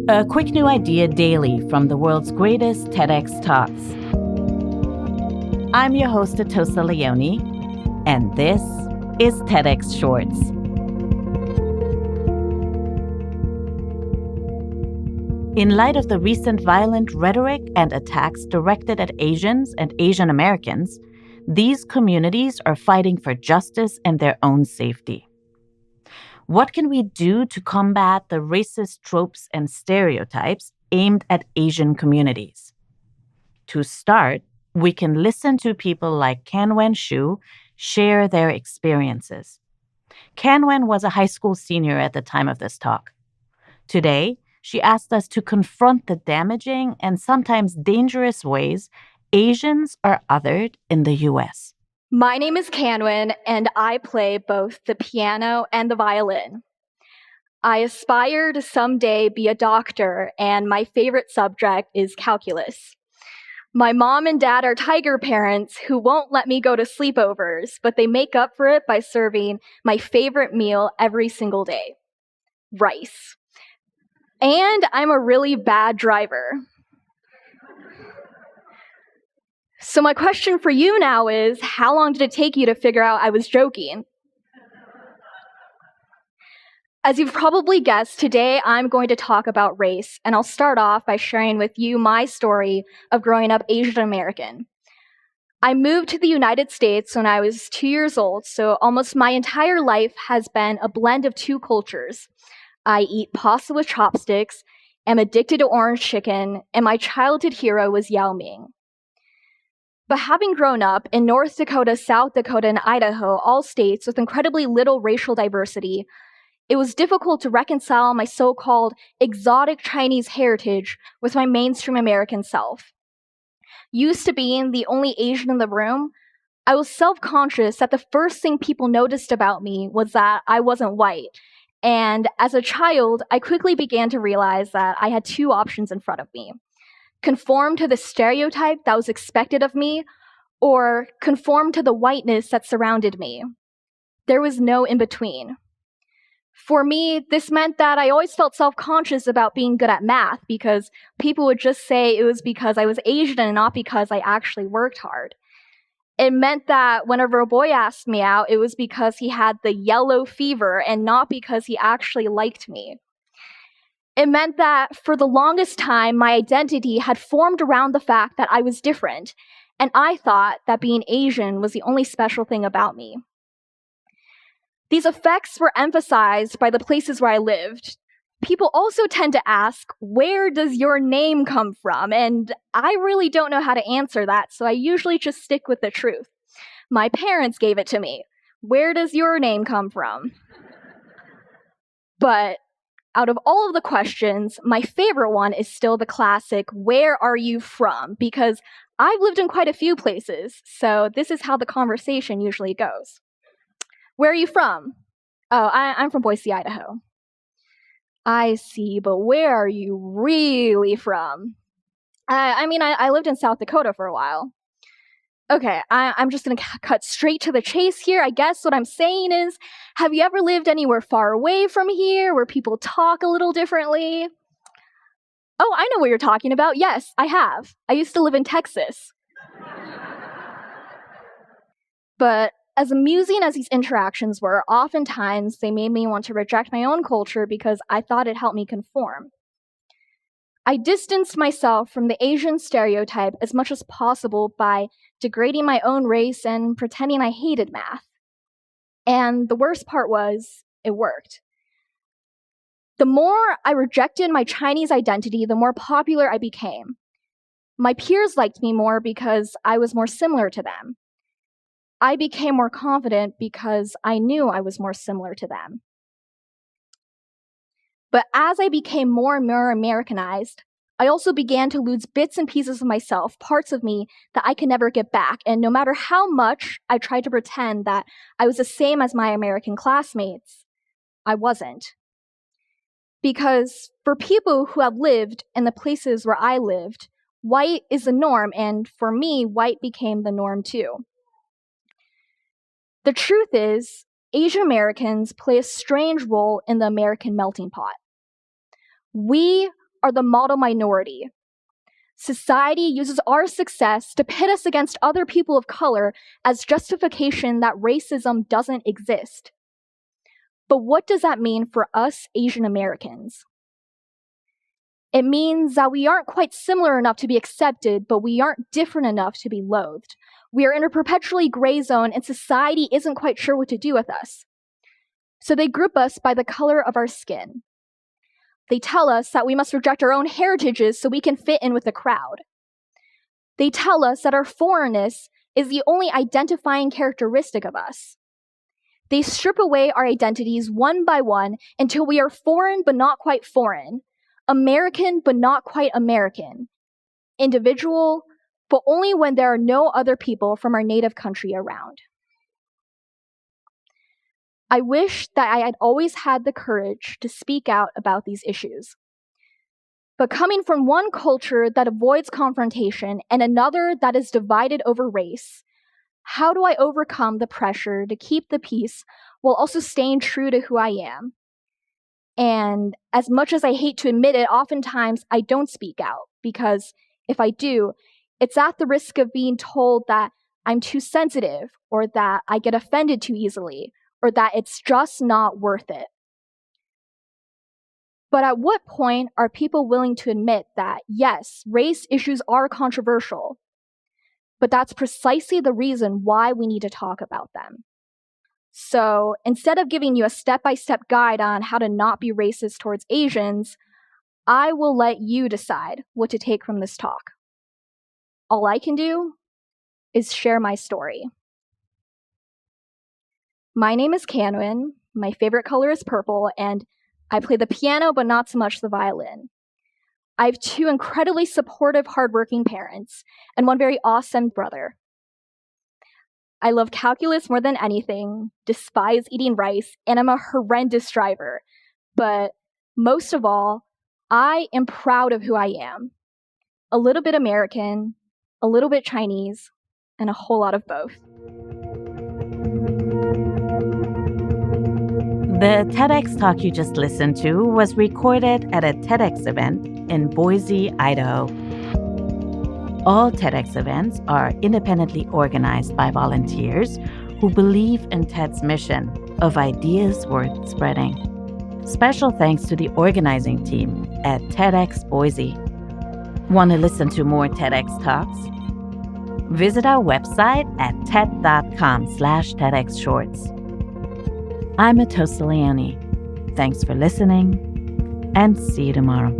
A quick new idea daily from the world's greatest TEDx talks. I'm your host, Atossa Leoni, and this is TEDx Shorts. In light of the recent violent rhetoric and attacks directed at Asians and Asian Americans, these communities are fighting for justice and their own safety. What can we do to combat the racist tropes and stereotypes aimed at Asian communities? To start, we can listen to people like Canwen Xu share their experiences. Canwen was a high school senior at the time of this talk. Today, she asked us to confront the damaging and sometimes dangerous ways Asians are othered in the U.S. My name is Canwen, and I play both the piano and the violin. I aspire to someday be a doctor, and my favorite subject is calculus. My mom and dad are tiger parents who won't let me go to sleepovers, but they make up for it by serving my favorite meal every single day: rice. And I'm a really bad driver. So my question for you now is, how long did it take you to figure out I was joking? As you've probably guessed, today I'm going to talk about race, and I'll start off by sharing with you my story of growing up Asian American. I moved to the United States when I was 2 years old, so almost my entire life has been a blend of two cultures. I eat pasta with chopsticks, am addicted to orange chicken, and my childhood hero was Yao Ming. But having grown up in North Dakota, South Dakota, and Idaho, all states with incredibly little racial diversity, it was difficult to reconcile my so-called exotic Chinese heritage with my mainstream American self. Used to being the only Asian in the room, I was self-conscious that the first thing people noticed about me was that I wasn't white. And as a child, I quickly began to realize that I had two options in front of me: conform to the stereotype that was expected of me, or conform to the whiteness that surrounded me. There was no in between. For me, this meant that I always felt self-conscious about being good at math because people would just say it was because I was Asian and not because I actually worked hard. It meant that whenever a boy asked me out, it was because he had the yellow fever and not because he actually liked me. It meant that for the longest time, my identity had formed around the fact that I was different, and I thought that being Asian was the only special thing about me. These effects were emphasized by the places where I lived. People also tend to ask, where does your name come from? And I really don't know how to answer that, so I usually just stick with the truth. My parents gave it to me. Where does your name come from? But out of all of the questions, my favorite one is still the classic, where are you from? Because I've lived in quite a few places, so this is how the conversation usually goes. Where are you from? Oh, I'm from Boise, Idaho. I see, but where are you really from? I lived in South Dakota for a while. Okay, I'm just going to cut straight to the chase here. I guess what I'm saying is, have you ever lived anywhere far away from here where people talk a little differently? Oh, I know what you're talking about. Yes, I have. I used to live in Texas. But as amusing as these interactions were, oftentimes they made me want to reject my own culture because I thought it helped me conform. I distanced myself from the Asian stereotype as much as possible by degrading my own race and pretending I hated math. And the worst part was, it worked. The more I rejected my Chinese identity, the more popular I became. My peers liked me more because I was more similar to them. I became more confident because I knew I was more similar to them. But as I became more and more Americanized, I also began to lose bits and pieces of myself, parts of me that I could never get back. And no matter how much I tried to pretend that I was the same as my American classmates, I wasn't. Because for people who have lived in the places where I lived, white is the norm, and for me, white became the norm too. The truth is, Asian Americans play a strange role in the American melting pot. We are the model minority. Society uses our success to pit us against other people of color as justification that racism doesn't exist. But what does that mean for us Asian Americans? It means that we aren't quite similar enough to be accepted, but we aren't different enough to be loathed. We are in a perpetually gray zone, and society isn't quite sure what to do with us. So they group us by the color of our skin. They tell us that we must reject our own heritages so we can fit in with the crowd. They tell us that our foreignness is the only identifying characteristic of us. They strip away our identities one by one until we are foreign but not quite foreign, American but not quite American, individual, but only when there are no other people from our native country around. I wish that I had always had the courage to speak out about these issues. But coming from one culture that avoids confrontation and another that is divided over race, how do I overcome the pressure to keep the peace while also staying true to who I am? And as much as I hate to admit it, oftentimes I don't speak out, because if I do, it's at the risk of being told that I'm too sensitive, or that I get offended too easily, or that it's just not worth it. But at what point are people willing to admit that, yes, race issues are controversial, but that's precisely the reason why we need to talk about them? So instead of giving you a step-by-step guide on how to not be racist towards Asians, I will let you decide what to take from this talk. All I can do is share my story. My name is Canwen, my favorite color is purple, and I play the piano but not so much the violin. I have two incredibly supportive, hardworking parents, and one very awesome brother. I love calculus more than anything, despise eating rice, and I'm a horrendous driver. But most of all, I am proud of who I am. A little bit American, a little bit Chinese, and a whole lot of both. The TEDx talk you just listened to was recorded at a TEDx event in Boise, Idaho. All TEDx events are independently organized by volunteers who believe in TED's mission of ideas worth spreading. Special thanks to the organizing team at TEDxBoise. Want to listen to more TEDx talks? Visit our website at ted.com/TEDxShorts. I'm Atossa Leoni. Thanks for listening, and see you tomorrow.